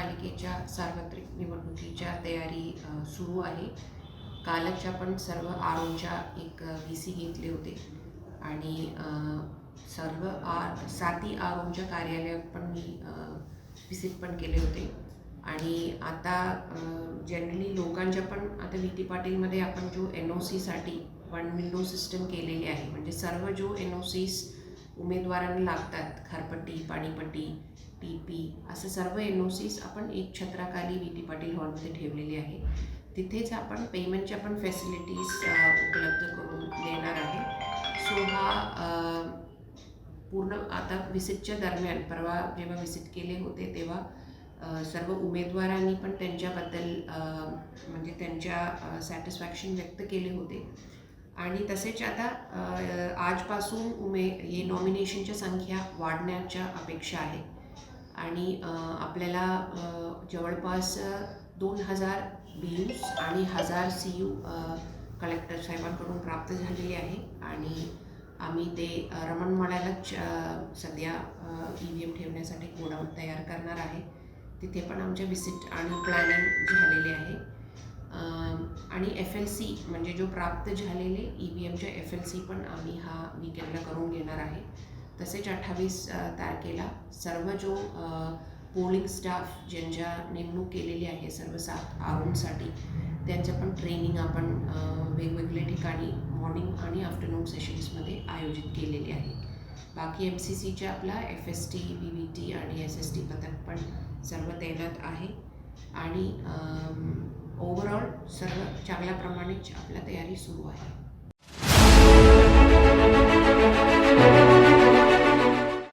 नगरपालिकेच्या सार्वत्रिक निवडणुकीच्या तयारी सुरू आहे. कालच आपण सर्व आरोंच्या एक VC घेतले होते आणि सर्व 7ही आरोंच्या कार्यालयात पण मी व्हिजिट पण केले होते. आणि आता जनरली लोकांच्या पण आता VT पाटीलमध्ये आपण जो NOCसाठी वन विंडो सिस्टम केलेली आहे, म्हणजे सर्व जो NOCs उमेदवारांना लागतात, घरपट्टी, पाणीपट्टी, TP असे सर्व NOCs आपण एक छत्राखाली VT पाटील हॉलमध्ये ठेवलेले आहे. तिथेच आपण पेमेंटच्या पण फॅसिलिटीज उपलब्ध करून देणार आहे. सो हा पूर्ण आता व्हिजिटच्या दरम्यान परवा जेव्हा व्हिजिट केले होते तेव्हा सर्व उमेदवारांनी पण त्यांच्याबद्दल म्हणजे त्यांच्या सॅटिस्फॅक्शन व्यक्त केले होते. आणि तसेच आता आजपासून हे नॉमिनेशनच्या संख्या वाढण्याच्या अपेक्षा आहे आणि आपल्याला जवळपास 2000 BUs आणि 1000 CU कलेक्टर साहेबांकडून प्राप्त झालेले आहे. आणि आम्ही ते रमणवाड्यालाच सध्या EVM ठेवण्यासाठी गोडाऊन तयार करणार आहे. तिथे पण आमच्या व्हिजिट आणि प्लॅनिंग झालेले आहे. आणि FLC म्हणजे जो प्राप्त झालेले EVMच्या FLC पण आम्ही हा वीकेंडला करून घेणार आहे. तसेच 28 तारखेला सर्व जो पोलिंग स्टाफ ज्यांच्या नेमणूक केलेली आहे सर्व 7 आरोंसाठी त्यांचं पण ट्रेनिंग आपण वेगवेगळ्या ठिकाणी मॉर्निंग आणि आफ्टरनून सेशन्समध्ये आयोजित केलेले आहे. बाकी MCCच्या आपला FST, VVT आणि SST पथक पण सर्व तैनात आहे. आणि ओव्हरऑल सर्व चांगल्याप्रमाणेच आपल्या तयारी सुरू आहे.